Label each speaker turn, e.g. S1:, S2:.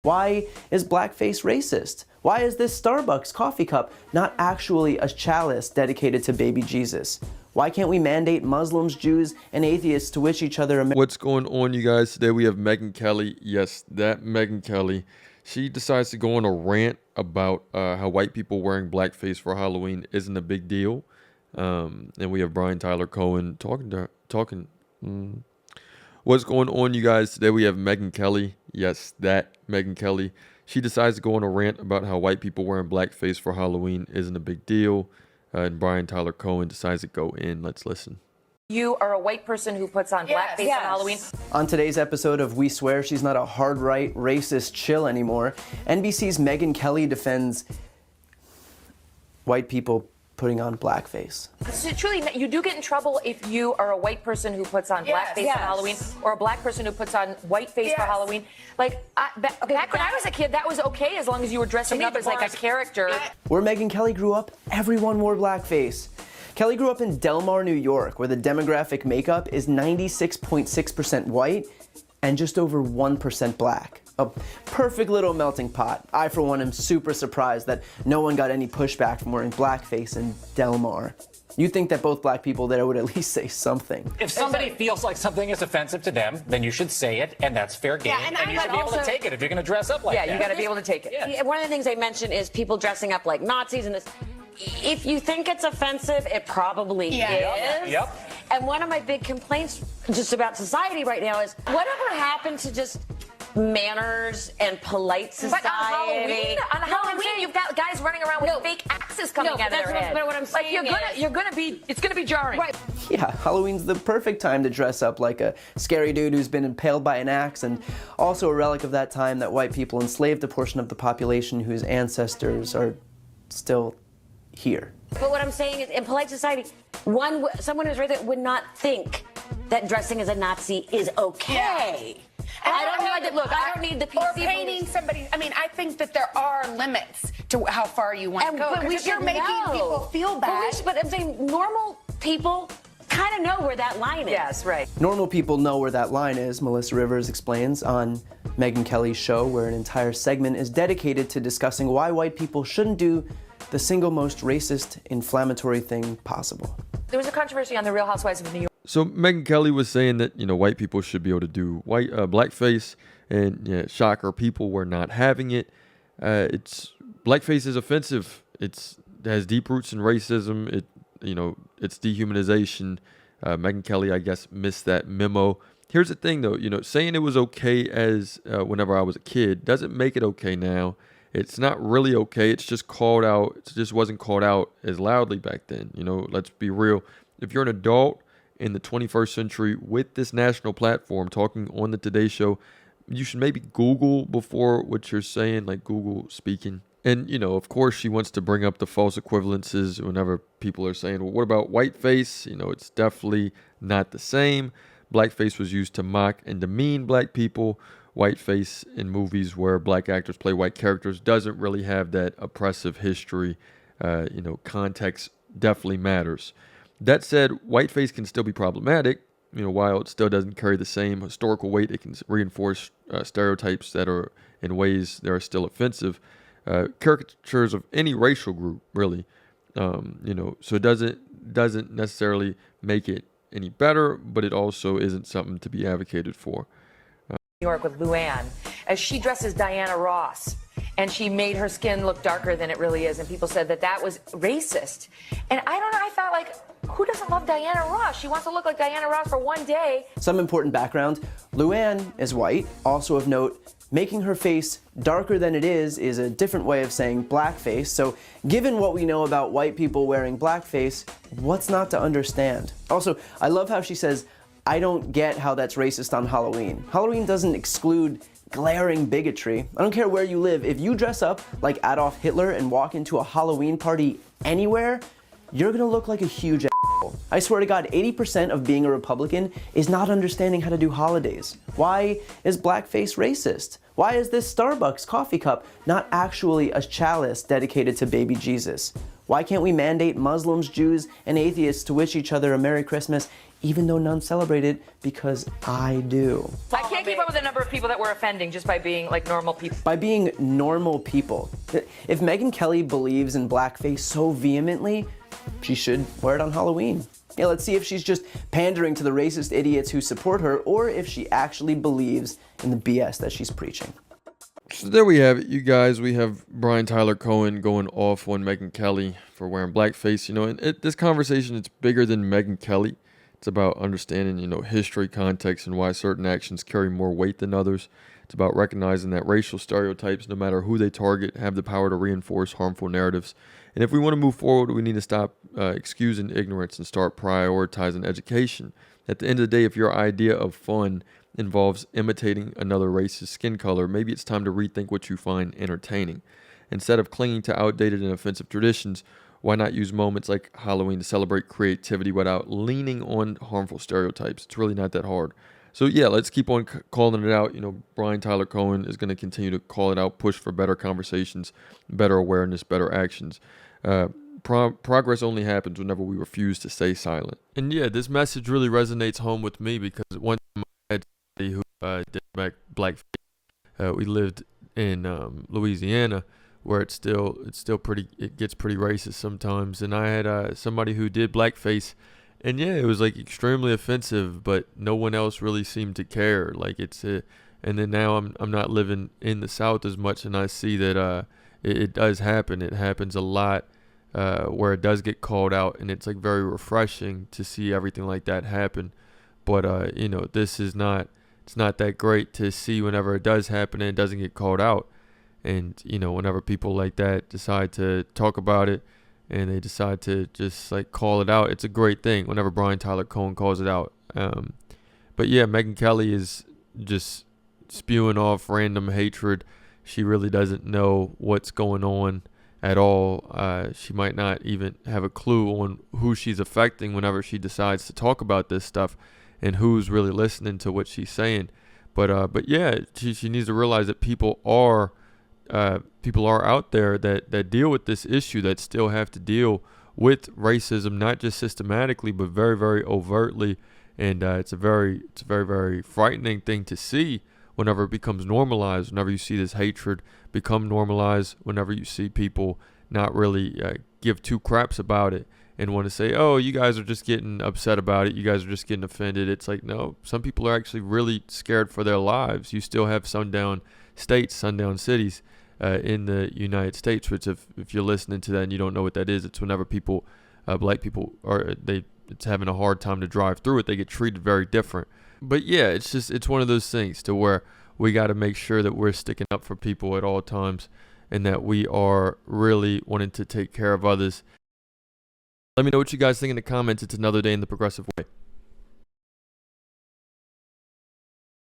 S1: Why is blackface racist? Why is this Starbucks coffee cup not actually a chalice dedicated to baby Jesus? Why can't we mandate Muslims, Jews, and atheists to wish each other a...
S2: What's going on, you guys? Today we have Megyn Kelly. Yes, that Megyn Kelly. She decides to go on a rant about how white people wearing blackface for Halloween isn't a big deal. And we have Brian Tyler Cohen talking. What's going on, you guys? Today we have Megyn Kelly. Yes, that Megyn Kelly. She decides to go on a rant about how white people wearing blackface for Halloween isn't a big deal. And Brian Tyler Cohen decides to go in. Let's listen.
S3: You are a white person who puts on blackface on Halloween.
S1: On today's episode of We Swear She's Not a Hard-Right Racist Chill Anymore, NBC's Megyn Kelly defends white people putting on blackface.
S3: So truly, you do get in trouble if you are a white person who puts on blackface on Halloween, or a black person who puts on whiteface for Halloween. Like, back when I was a kid, that was okay as long as you were dressing up as like a character.
S1: Where Megyn Kelly grew up, everyone wore blackface. Kelly grew up in Del Mar, New York, where the demographic makeup is 96.6% white and just over 1% black. A perfect little melting pot. I, for one, am super surprised that no one got any pushback from wearing blackface in Del Mar. You'd think that both black people there would at least say something.
S4: If somebody feels like something is offensive to them, then you should say it, and that's fair game.
S5: And
S4: you should be able to take it if you're going to dress up like that.
S3: Yeah, you got to be able to take it.
S5: Yeah. One of the things they mentioned is people dressing up like Nazis and this. If you think it's offensive, it probably is.
S4: Yep.
S5: And one of my big complaints just about society right now is whatever happened to just manners and polite society.
S3: But on Halloween, you've got guys running around with fake axes coming out of their head.
S5: But what I'm saying
S3: it's gonna be jarring.
S5: Right.
S1: Yeah, Halloween's the perfect time to dress up like a scary dude who's been impaled by an axe, and also a relic of that time that white people enslaved a portion of the population whose ancestors are still here.
S5: But what I'm saying is, in polite society, someone who's right there would not think that dressing as a Nazi is okay.
S6: Yeah.
S5: I don't need the PC.
S6: Or painting somebody. I mean, I think that there are limits to how far you want to go.
S5: But
S6: Because you're making people feel bad.
S5: But I'm saying normal people kind of know where that line is.
S3: Yes, right.
S1: Normal people know where that line is, Melissa Rivers explains on Megyn Kelly's show, where an entire segment is dedicated to discussing why white people shouldn't do the single most racist, inflammatory thing possible.
S3: There was a controversy on The Real Housewives of New York.
S2: So Megyn Kelly was saying that, white people should be able to do blackface, and shocker, people were not having it. Blackface is offensive. It has deep roots in racism. It's dehumanization. Megyn Kelly, I guess, missed that memo. Here's the thing, though. Saying it was okay as whenever I was a kid doesn't make it okay now. It's not really okay. It's just called out. It just wasn't called out as loudly back then. Let's be real. If you're an adult in the 21st century with this national platform talking on the Today Show, you should maybe Google before what you're saying, like Google speaking. And, of course, she wants to bring up the false equivalences whenever people are saying, well, what about whiteface? It's definitely not the same. Blackface was used to mock and demean black people. Whiteface in movies where black actors play white characters doesn't really have that oppressive history. Context definitely matters. That said, whiteface can still be problematic. While it still doesn't carry the same historical weight, it can reinforce stereotypes that are in ways that are still offensive. Caricatures of any racial group, really. So it doesn't necessarily make it any better, but it also isn't something to be advocated for.
S3: New York with Luann, as she dresses Diana Ross, and she made her skin look darker than it really is, and people said that was racist. And I don't know, I felt like, who doesn't love Diana Ross? She wants to look like Diana Ross for one day.
S1: Some important background: Luann is white. Also of note, making her face darker than it is a different way of saying blackface. So given what we know about white people wearing blackface, what's not to understand? Also, I love how she says, I don't get how that's racist on Halloween. Halloween doesn't exclude glaring bigotry. I don't care where you live. If you dress up like Adolf Hitler and walk into a Halloween party anywhere, you're gonna look like a huge asshole. I swear to God, 80% of being a Republican is not understanding how to do holidays. Why is blackface racist? Why is this Starbucks coffee cup not actually a chalice dedicated to baby Jesus? Why can't we mandate Muslims, Jews, and atheists to wish each other a Merry Christmas even though none celebrate it, because I do.
S3: I can't keep up with the number of people that we're offending just by being like normal people.
S1: By being normal people. If Megyn Kelly believes in blackface so vehemently, she should wear it on Halloween. Yeah, let's see if she's just pandering to the racist idiots who support her, or if she actually believes in the BS that she's preaching.
S2: So there we have it, you guys. We have Brian Tyler Cohen going off on Megyn Kelly for wearing blackface. And this conversation, it's bigger than Megyn Kelly. It's about understanding, history, context, and why certain actions carry more weight than others. It's about recognizing that racial stereotypes, no matter who they target, have the power to reinforce harmful narratives. And if we want to move forward, we need to stop excusing ignorance and start prioritizing education. At the end of the day, if your idea of fun involves imitating another race's skin color, maybe it's time to rethink what you find entertaining. Instead of clinging to outdated and offensive traditions, why not use moments like Halloween to celebrate creativity without leaning on harmful stereotypes? It's really not that hard. So yeah, let's keep on calling it out. Brian Tyler Cohen is going to continue to call it out, push for better conversations, better awareness, better actions. Progress only happens whenever we refuse to stay silent. And yeah, this message really resonates home with me because one time I had somebody who did blackface. We lived in Louisiana, where it gets pretty racist sometimes. And I had somebody who did blackface, and yeah, it was like extremely offensive, but no one else really seemed to care. And then now I'm not living in the South as much, and I see that it does happen. It happens a lot where it does get called out, and it's like very refreshing to see everything like that happen. But it's not that great to see whenever it does happen and it doesn't get called out. And whenever people like that decide to talk about it and they decide to just like call it out, it's a great thing whenever Brian Tyler Cohen calls it out. But yeah, Megyn Kelly is just spewing off random hatred. She really doesn't know what's going on at all. She might not even have a clue on who she's affecting whenever she decides to talk about this stuff and who's really listening to what she's saying. But yeah, she needs to realize that people are out there that deal with this issue, that still have to deal with racism, not just systematically, but very, very overtly. And it's a very, very frightening thing to see whenever it becomes normalized, whenever you see this hatred become normalized, whenever you see people not really give two craps about it and want to say, oh, you guys are just getting upset about it, you guys are just getting offended. It's like, no, some people are actually really scared for their lives. You still have sundown states, sundown cities in the United States, which if you're listening to that and you don't know what that is, it's whenever people, black people, it's having a hard time to drive through it, they get treated very different. But yeah, it's one of those things to where we got to make sure that we're sticking up for people at all times and that we are really wanting to take care of others. Let me know what you guys think in the comments. It's another day in the progressive way.